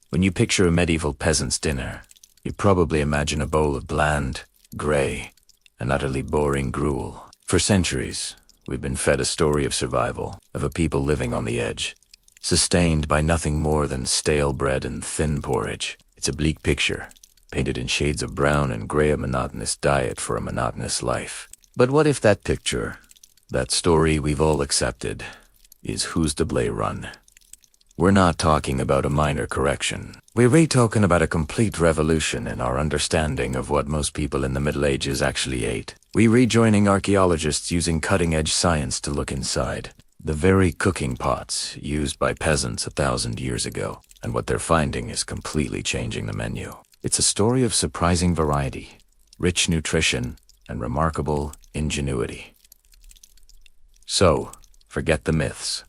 When you picture a medieval peasant's dinner, you probably imagine a bowl of bland, gray, and utterly boring gruel. For centuries, we've been fed a story of survival, of a people living on the edge, sustained by nothing more than stale bread and thin porridge. It's a bleak picture, painted in shades of brown and gray, a monotonous diet for a monotonous life. But what if that picture, that story we've all accepted, is who's to blame run? We're not talking about a minor correction. We're really talking about a complete revolution in our understanding of what most people in the Middle Ages actually ate. We're rejoining archaeologists using cutting-edge science to look inside the very cooking pots used by peasants 1,000 years ago, and what they're finding is completely changing the menu. It's a story of surprising variety, rich nutrition, and remarkable ingenuity. So, forget the myths.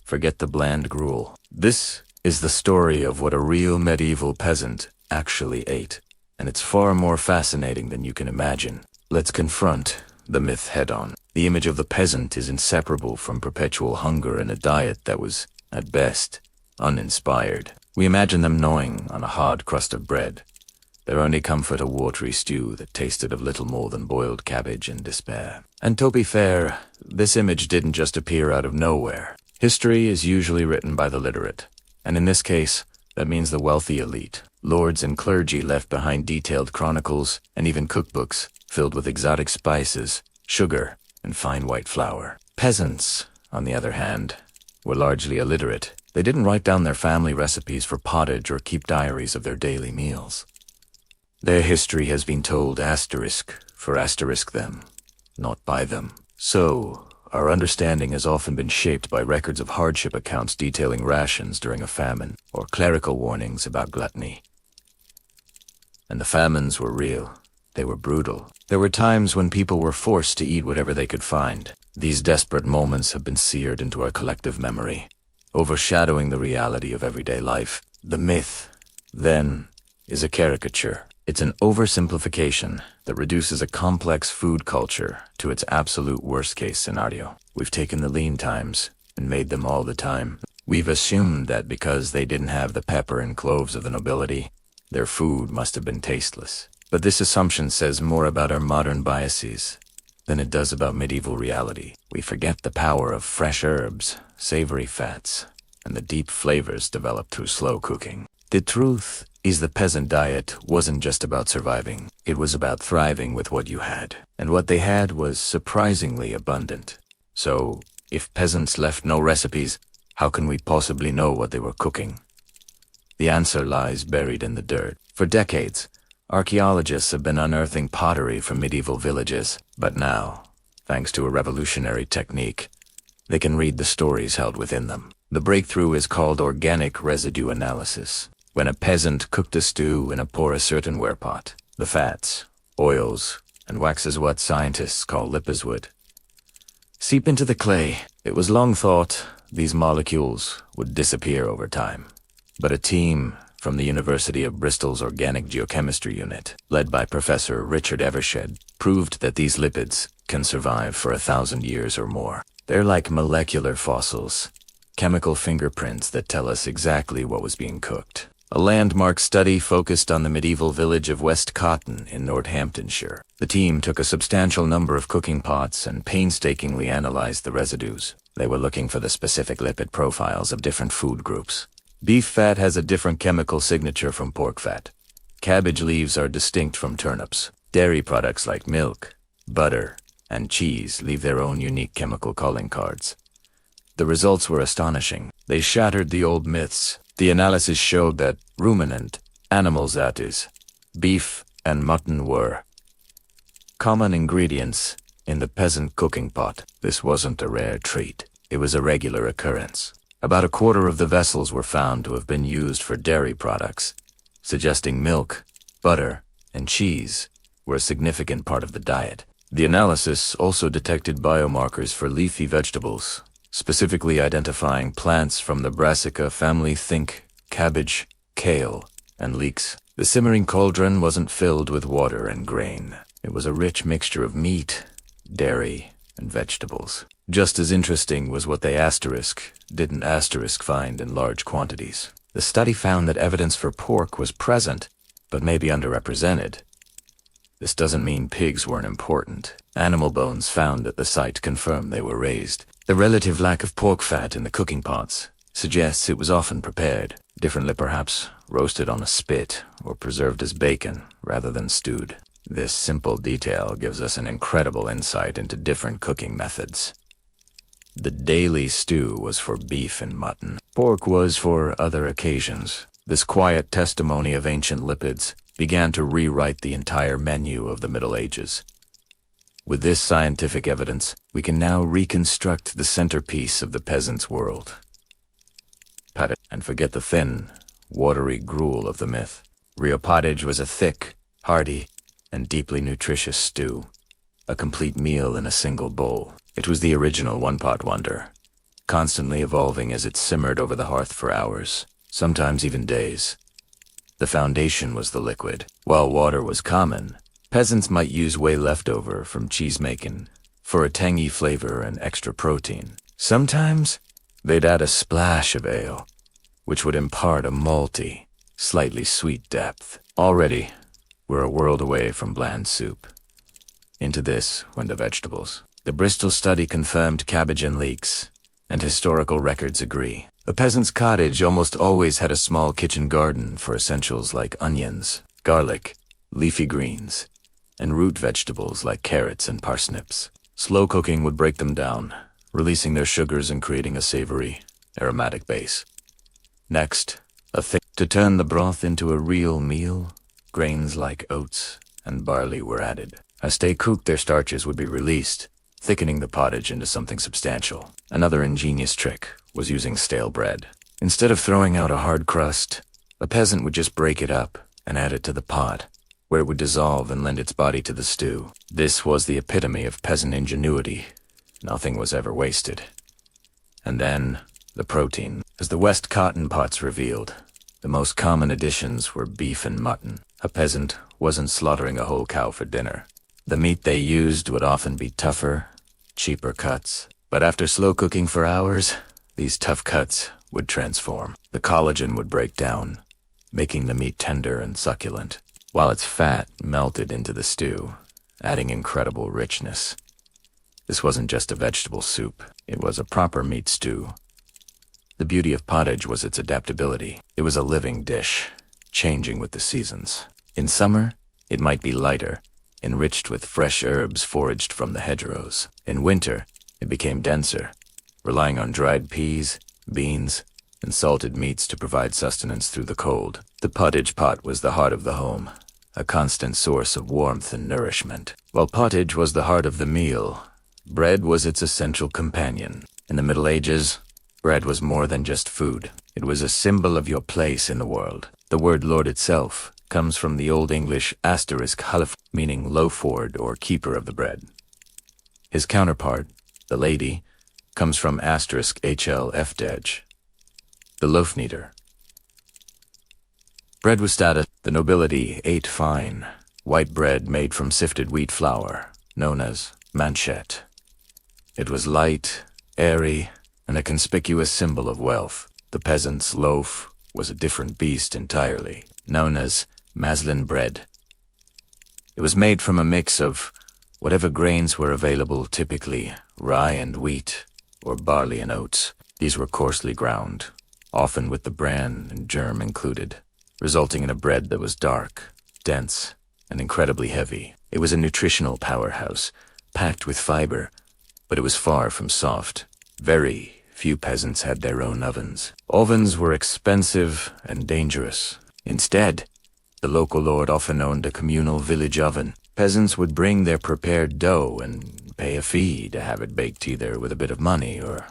Forget the bland gruel. This is the story of what a real medieval peasant actually ate, and it's far more fascinating than you can imagine. Let's confront the myth head-on. The image of the peasant is inseparable from perpetual hunger and a diet that was, at best, uninspired. We imagine them gnawing on a hard crust of bread, their only comfort a watery stew that tasted of little more than boiled cabbage and despair. And to be fair, this image didn't just appear out of nowhere. History is usually written by the literate, and in this case, that means the wealthy elite. Lords and clergy left behind detailed chronicles and even cookbooks filled with exotic spices, sugar, and fine white flour. Peasants, on the other hand, were largely illiterate. They didn't write down their family recipes for pottage or keep diaries of their daily meals. Their history has been told asterisk for asterisk them, not by them. So, our understanding has often been shaped by records of hardship accounts detailing rations during a famine, or clerical warnings about gluttony. And the famines were real. They were brutal. There were times when people were forced to eat whatever they could find. These desperate moments have been seared into our collective memory, overshadowing the reality of everyday life. The myth, then, is a caricature. It's an oversimplification that reduces a complex food culture to its absolute worst-case scenario. We've taken the lean times and made them all the time. We've assumed that because they didn't have the pepper and cloves of the nobility, their food must have been tasteless. But this assumption says more about our modern biases than it does about medieval reality. We forget the power of fresh herbs, savory fats, and the deep flavors developed through slow cooking. The truth is the peasant diet wasn't just about surviving. It was about thriving with what you had. And what they had was surprisingly abundant. So, if peasants left no recipes, how can we possibly know what they were cooking? The answer lies buried in the dirt. For decades, archaeologists have been unearthing pottery from medieval villages. But now, thanks to a revolutionary technique, they can read the stories held within them. The breakthrough is called organic residue analysis. When a peasant cooked a stew in a porous earthenware pot, the fats, oils, and waxes what scientists call lipids would seep into the clay. It was long thought these molecules would disappear over time. But a team from the University of Bristol's Organic Geochemistry Unit, led by Professor Richard Evershed, proved that these lipids can survive for 1,000 years or more. They're like molecular fossils, chemical fingerprints that tell us exactly what was being cooked. A landmark study focused on the medieval village of West Cotton in Northamptonshire. The team took a substantial number of cooking pots and painstakingly analyzed the residues. They were looking for the specific lipid profiles of different food groups. Beef fat has a different chemical signature from pork fat. Cabbage leaves are distinct from turnips. Dairy products like milk, butter, and cheese leave their own unique chemical calling cards. The results were astonishing. They shattered the old myths. The analysis showed that ruminant animals, that is, beef and mutton, were common ingredients in the peasant cooking pot. This wasn't a rare treat. It was a regular occurrence. About a quarter of the vessels were found to have been used for dairy products, suggesting milk, butter, and cheese were a significant part of the diet. The analysis also detected biomarkers for leafy vegetables, specifically identifying plants from the Brassica family. Think cabbage, kale, and leeks. The simmering cauldron wasn't filled with water and grain. It was a rich mixture of meat, dairy, and vegetables. Just as interesting was what they didn't find in large quantities. The study found that evidence for pork was present, but maybe underrepresented. This doesn't mean pigs weren't important. Animal bones found at the site confirm they were raised. The relative lack of pork fat in the cooking pots suggests it was often prepared, differently perhaps, roasted on a spit or preserved as bacon rather than stewed. This simple detail gives us an incredible insight into different cooking methods. The daily stew was for beef and mutton. Pork was for other occasions. This quiet testimony of ancient lipids began to rewrite the entire menu of the Middle Ages. With this scientific evidence, we can now reconstruct the centerpiece of the peasant's world. And forget the thin, watery gruel of the myth. Real pottage was a thick, hearty, and deeply nutritious stew, a complete meal in a single bowl. It was the original one-pot wonder, constantly evolving as it simmered over the hearth for hours, sometimes even days. The foundation was the liquid. While water was common, peasants might use whey leftover from cheese-making for a tangy flavor and extra protein. Sometimes, they'd add a splash of ale, which would impart a malty, slightly sweet depth. Already, we're a world away from bland soup. Into this went the vegetables. The Bristol study confirmed cabbage and leeks, and historical records agree. A peasant's cottage almost always had a small kitchen garden for essentials like onions, garlic, leafy greens, and root vegetables like carrots and parsnips. Slow cooking would break them down, releasing their sugars and creating a savory, aromatic base. Next, to turn the broth into a real meal, grains like oats and barley were added. As they cooked, their starches would be released, thickening the pottage into something substantial. Another ingenious trick was using stale bread. Instead of throwing out a hard crust, a peasant would just break it up and add it to the pot, where it would dissolve and lend its body to the stew. This was the epitome of peasant ingenuity. Nothing was ever wasted. And then, the protein. As the West cotton pots revealed, the most common additions were beef and mutton. A peasant wasn't slaughtering a whole cow for dinner. The meat they used would often be tougher, cheaper cuts. But after slow cooking for hours, these tough cuts would transform. The collagen would break down, making the meat tender and succulent, while its fat melted into the stew, adding incredible richness. This wasn't just a vegetable soup, it was a proper meat stew. The beauty of pottage was its adaptability. It was a living dish, changing with the seasons. In summer, it might be lighter, enriched with fresh herbs foraged from the hedgerows. In winter, it became denser, relying on dried peas, beans, and salted meats to provide sustenance through the cold. The pottage pot was the heart of the home, a constant source of warmth and nourishment. While pottage was the heart of the meal, bread was its essential companion. In the Middle Ages, bread was more than just food. It was a symbol of your place in the world. The word lord itself comes from the Old English *half, meaning loafward or keeper of the bread. His counterpart, the lady, comes from *hlfdej, the loaf kneader. Bread was status. The nobility ate fine, white bread made from sifted wheat flour, known as manchette. It was light, airy, and a conspicuous symbol of wealth. The peasant's loaf was a different beast entirely, known as maslin bread. It was made from a mix of whatever grains were available, typically rye and wheat, or barley and oats. These were coarsely ground, often with the bran and germ included, resulting in a bread that was dark, dense, and incredibly heavy. It was a nutritional powerhouse, packed with fiber, but it was far from soft. Very few peasants had their own ovens. Ovens were expensive and dangerous. Instead, the local lord often owned a communal village oven. Peasants would bring their prepared dough and pay a fee to have it baked either with a bit of money or,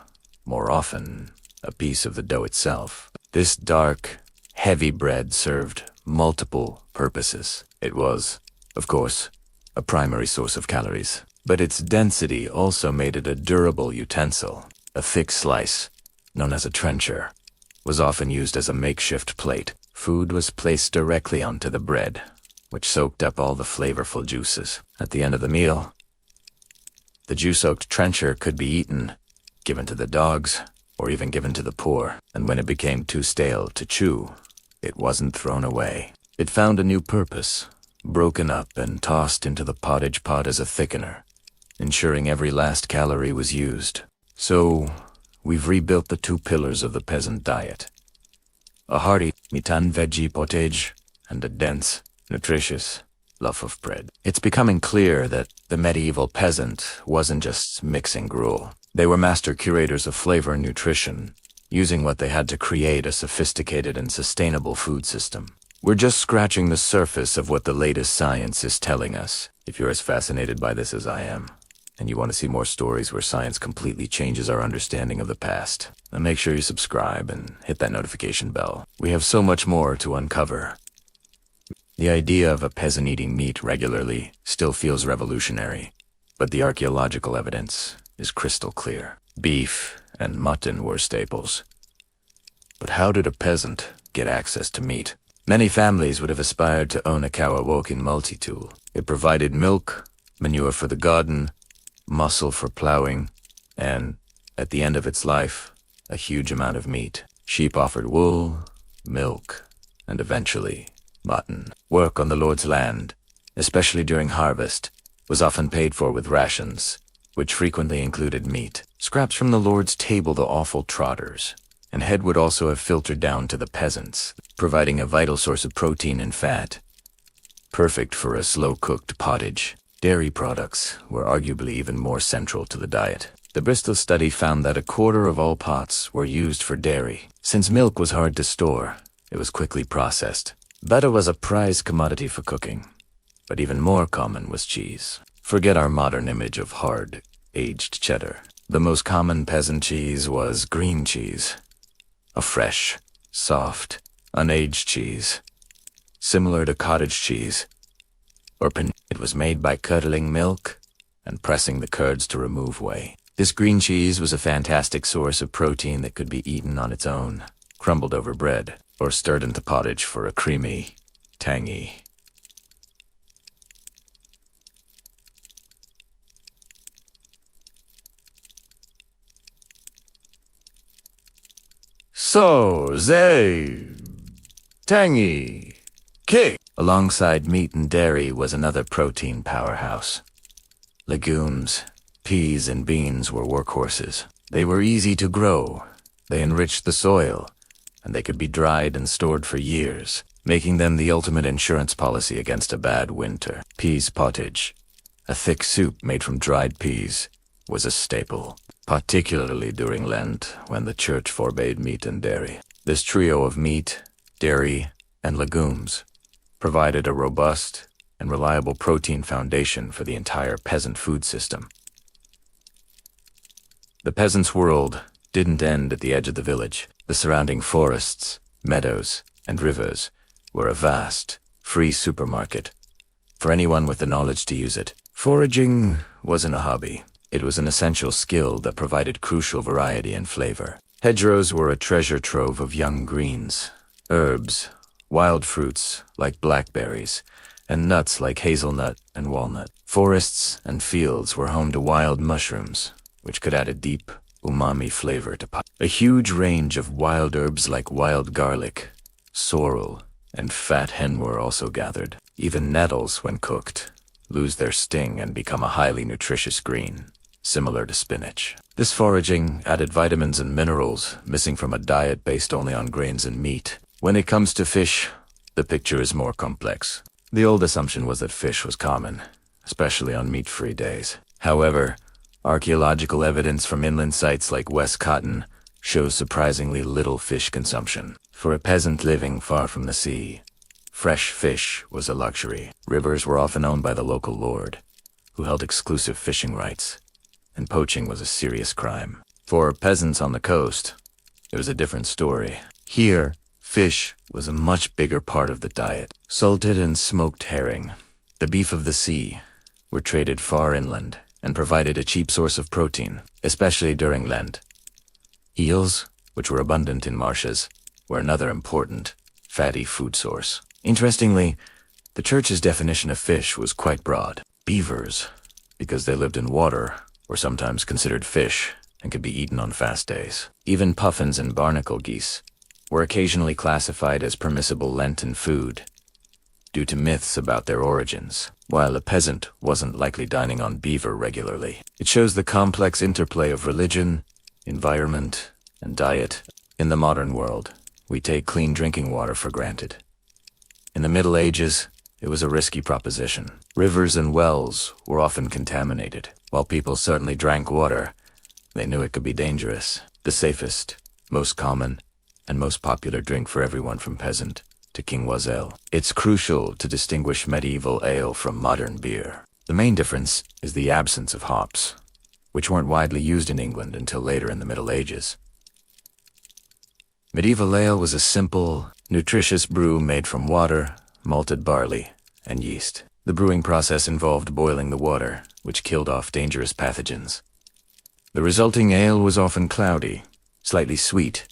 more often, a piece of the dough itself. This dark, heavy bread served multiple purposes. It was, of course, a primary source of calories, but its density also made it a durable utensil. A thick slice, known as a trencher, was often used as a makeshift plate. Food was placed directly onto the bread, which soaked up all the flavorful juices. At the end of the meal, the juice-soaked trencher could be eaten, given to the dogs, or even given to the poor. And when it became too stale to chew, it wasn't thrown away. It found a new purpose, broken up and tossed into the pottage pot as a thickener, ensuring every last calorie was used. So, we've rebuilt the two pillars of the peasant diet. A hearty mitan veggie pottage and a dense, nutritious loaf of bread. It's becoming clear that the medieval peasant wasn't just mixing gruel. They were master curators of flavor and nutrition, using what they had to create a sophisticated and sustainable food system. We're just scratching the surface of what the latest science is telling us. If you're as fascinated by this as I am, and you want to see more stories where science completely changes our understanding of the past, then make sure you subscribe and hit that notification bell. We have so much more to uncover. The idea of a peasant eating meat regularly still feels revolutionary, but the archaeological evidence is crystal clear. Beef and mutton were staples. But how did a peasant get access to meat? Many families would have aspired to own a cow awoken multi-tool. It provided milk, manure for the garden, muscle for plowing, and, at the end of its life, a huge amount of meat. Sheep offered wool, milk, and eventually mutton. Work on the Lord's land, especially during harvest, was often paid for with rations, which frequently included meat. Scraps from the Lord's table, the offal trotters, and head would also have filtered down to the peasants, providing a vital source of protein and fat. Perfect for a slow-cooked pottage. Dairy products were arguably even more central to the diet. The Bristol study found that a quarter of all pots were used for dairy. Since milk was hard to store, it was quickly processed. Butter was a prized commodity for cooking, but even more common was cheese. Forget our modern image of hard, aged cheddar. The most common peasant cheese was green cheese, a fresh, soft, unaged cheese, similar to cottage cheese, or it was made by curdling milk and pressing the curds to remove whey. This green cheese was a fantastic source of protein that could be eaten on its own, crumbled over bread, or stirred into pottage for a creamy, tangy. So, tangy, kick. Alongside meat and dairy was another protein powerhouse. Legumes, peas, and beans were workhorses. They were easy to grow, they enriched the soil, and they could be dried and stored for years, making them the ultimate insurance policy against a bad winter. Peas pottage, a thick soup made from dried peas, was a staple, particularly during Lent when the church forbade meat and dairy. This trio of meat, dairy, and legumes provided a robust and reliable protein foundation for the entire peasant food system. The peasant's world didn't end at the edge of the village. The surrounding forests, meadows, and rivers were a vast, free supermarket for anyone with the knowledge to use it. Foraging wasn't a hobby. It was an essential skill that provided crucial variety and flavor. Hedgerows were a treasure trove of young greens, herbs, wild fruits like blackberries, and nuts like hazelnut and walnut. Forests and fields were home to wild mushrooms, which could add a deep, umami flavor to pie. A huge range of wild herbs like wild garlic, sorrel, and fat hen were also gathered. Even nettles, when cooked, lose their sting and become a highly nutritious green, similar to spinach. This foraging added vitamins and minerals missing from a diet based only on grains and meat. When it comes to fish, the picture is more complex. The old assumption was that fish was common, especially on meat-free days. However, archaeological evidence from inland sites like West Cotton shows surprisingly little fish consumption. For a peasant living far from the sea, fresh fish was a luxury. Rivers were often owned by the local lord, who held exclusive fishing rights, and poaching was a serious crime. For peasants on the coast, it was a different story. Here, fish was a much bigger part of the diet. Salted and smoked herring, the beef of the sea, were traded far inland and provided a cheap source of protein, especially during Lent. Eels, which were abundant in marshes, were another important, fatty food source. Interestingly, the church's definition of fish was quite broad. Beavers, because they lived in water, were sometimes considered fish, and could be eaten on fast days. Even puffins and barnacle geese were occasionally classified as permissible Lenten food due to myths about their origins. While a peasant wasn't likely dining on beaver regularly, it shows the complex interplay of religion, environment, and diet. In the modern world, we take clean drinking water for granted. In the Middle Ages, it was a risky proposition. Rivers and wells were often contaminated. While people certainly drank water, they knew it could be dangerous. The safest, most common, and most popular drink for everyone from peasant to king was ale. It's crucial to distinguish medieval ale from modern beer. The main difference is the absence of hops, which weren't widely used in England until later in the Middle Ages. Medieval ale was a simple, nutritious brew made from water, malted barley, and yeast. The brewing process involved boiling the water, which killed off dangerous pathogens. The resulting ale was often cloudy, slightly sweet,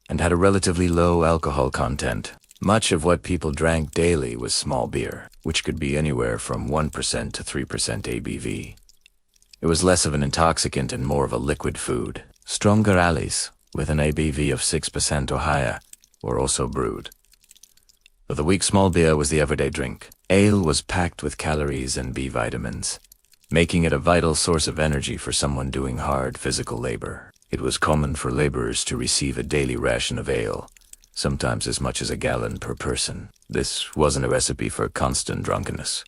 and had a relatively low alcohol content. Much of what people drank daily was small beer, which could be anywhere from 1% to 3% ABV. It was less of an intoxicant and more of a liquid food. Stronger ales, with an ABV of 6% or higher, were also brewed. Though the weak small beer was the everyday drink, ale was packed with calories and B vitamins, making it a vital source of energy for someone doing hard physical labor. It was common for laborers to receive a daily ration of ale, sometimes as much as a gallon per person. This wasn't a recipe for constant drunkenness.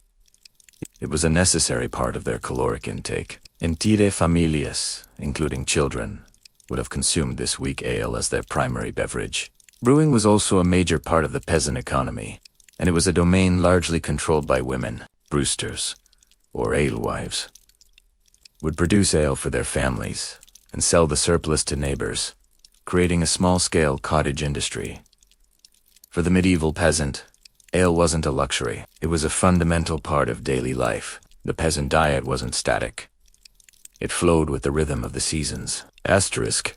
It was a necessary part of their caloric intake. Entire familias, including children, would have consumed this weak ale as their primary beverage. Brewing was also a major part of the peasant economy, and it was a domain largely controlled by women. Brewsters, or alewives, would produce ale for their families and sell the surplus to neighbors, creating a small-scale cottage industry. For the medieval peasant, ale wasn't a luxury. It was a fundamental part of daily life. The peasant diet wasn't static. It flowed with the rhythm of the seasons. Asterisk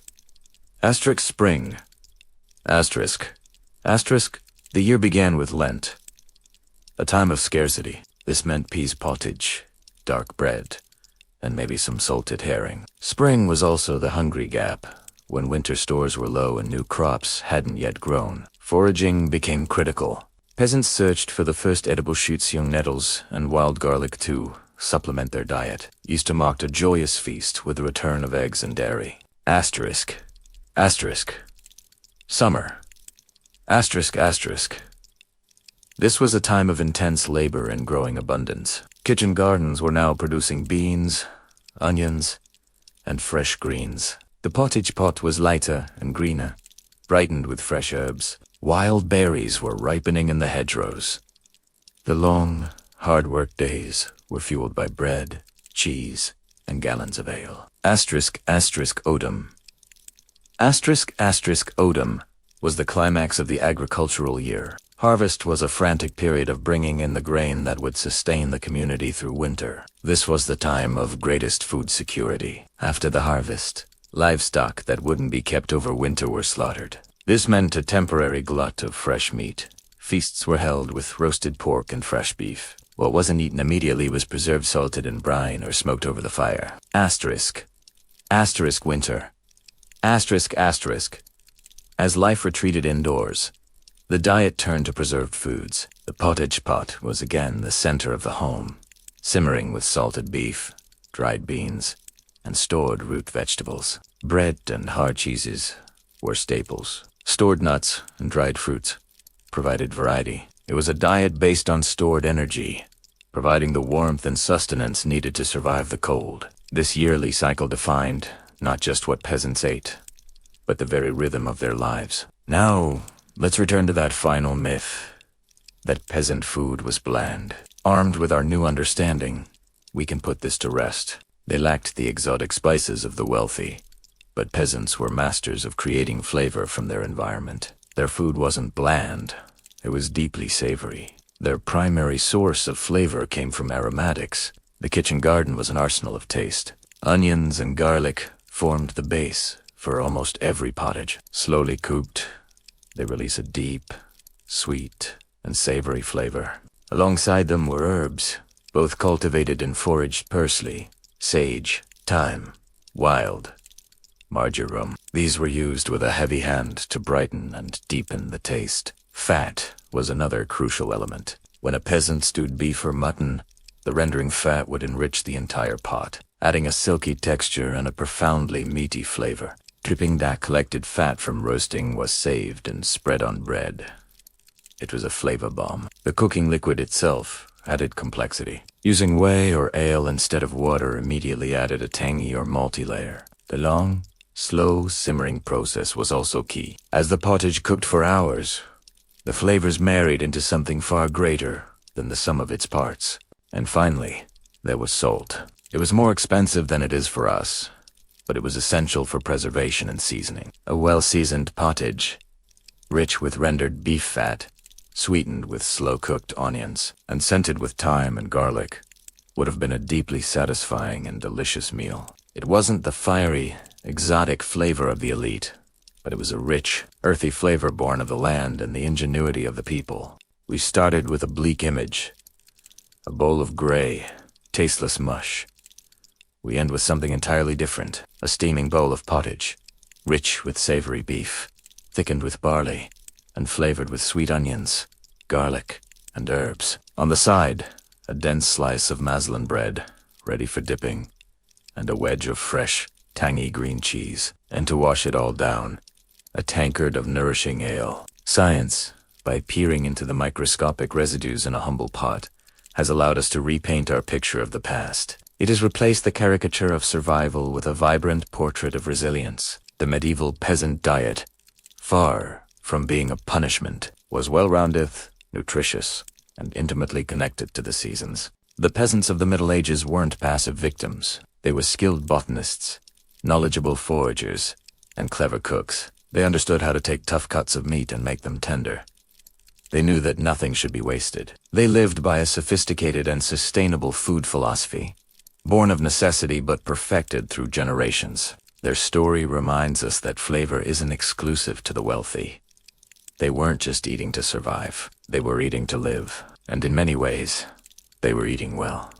spring. Asterisk. The year began with Lent, a time of scarcity. This meant peas pottage, dark bread, and maybe some salted herring. Spring was also the hungry gap, when winter stores were low and new crops hadn't yet grown. Foraging became critical. Peasants searched for the first edible shoots, young nettles, and wild garlic to supplement their diet. Easter marked a joyous feast with the return of eggs and dairy. Asterisk. Summer. Asterisk. This was a time of intense labor and growing abundance. Kitchen gardens were now producing beans, onions, and fresh greens. The pottage pot was lighter and greener, brightened with fresh herbs. Wild berries were ripening in the hedgerows. The long, hard-work days were fueled by bread, cheese, and gallons of ale. Asterisk Odom. Odom was the climax of the agricultural year. Harvest was a frantic period of bringing in the grain that would sustain the community through winter. This was the time of greatest food security. After the harvest, livestock that wouldn't be kept over winter were slaughtered. This meant a temporary glut of fresh meat. Feasts were held with roasted pork and fresh beef. What wasn't eaten immediately was preserved, salted in brine, or smoked over the fire. Asterisk winter. As life retreated indoors, the diet turned to preserved foods. The pottage pot was again the center of the home, simmering with salted beef, dried beans, and stored root vegetables. Bread and hard cheeses were staples. Stored nuts and dried fruits provided variety. It was a diet based on stored energy, providing the warmth and sustenance needed to survive the cold. This yearly cycle defined not just what peasants ate, but the very rhythm of their lives. Now, let's return to that final myth, that peasant food was bland. Armed with our new understanding, we can put this to rest. They lacked the exotic spices of the wealthy, but peasants were masters of creating flavor from their environment. Their food wasn't bland, it was deeply savory. Their primary source of flavor came from aromatics. The kitchen garden was an arsenal of taste. Onions and garlic formed the base for almost every pottage. Slowly cooked, they release a deep, sweet, and savory flavor. Alongside them were herbs, both cultivated and foraged parsley, sage, thyme, wild, marjoram. These were used with a heavy hand to brighten and deepen the taste. Fat was another crucial element. When a peasant stewed beef or mutton, the rendering fat would enrich the entire pot, adding a silky texture and a profoundly meaty flavor. Dripping that collected fat from roasting was saved and spread on bread. It was a flavor bomb. The cooking liquid itself added complexity. Using whey or ale instead of water immediately added a tangy or malty layer. The long, slow simmering process was also key. As the pottage cooked for hours, the flavors married into something far greater than the sum of its parts. And finally, there was salt. It was more expensive than it is for us, but it was essential for preservation and seasoning. A well-seasoned pottage, rich with rendered beef fat, sweetened with slow-cooked onions, and scented with thyme and garlic, would have been a deeply satisfying and delicious meal. It wasn't the fiery, exotic flavor of the elite, but it was a rich, earthy flavor born of the land and the ingenuity of the people. We started with a bleak image, a bowl of gray, tasteless mush. We end with something entirely different, a steaming bowl of pottage, rich with savory beef, thickened with barley, and flavored with sweet onions, garlic, and herbs. On the side, a dense slice of muslin bread, ready for dipping, and a wedge of fresh, tangy green cheese. And to wash it all down, a tankard of nourishing ale. Science, by peering into the microscopic residues in a humble pot, has allowed us to repaint our picture of the past. It has replaced the caricature of survival with a vibrant portrait of resilience. The medieval peasant diet, far from being a punishment, was well-rounded, nutritious, and intimately connected to the seasons. The peasants of the Middle Ages weren't passive victims. They were skilled botanists, knowledgeable foragers, and clever cooks. They understood how to take tough cuts of meat and make them tender. They knew that nothing should be wasted. They lived by a sophisticated and sustainable food philosophy, born of necessity but perfected through generations. Their story reminds us that flavor isn't exclusive to the wealthy. They weren't just eating to survive. They were eating to live. And in many ways, they were eating well.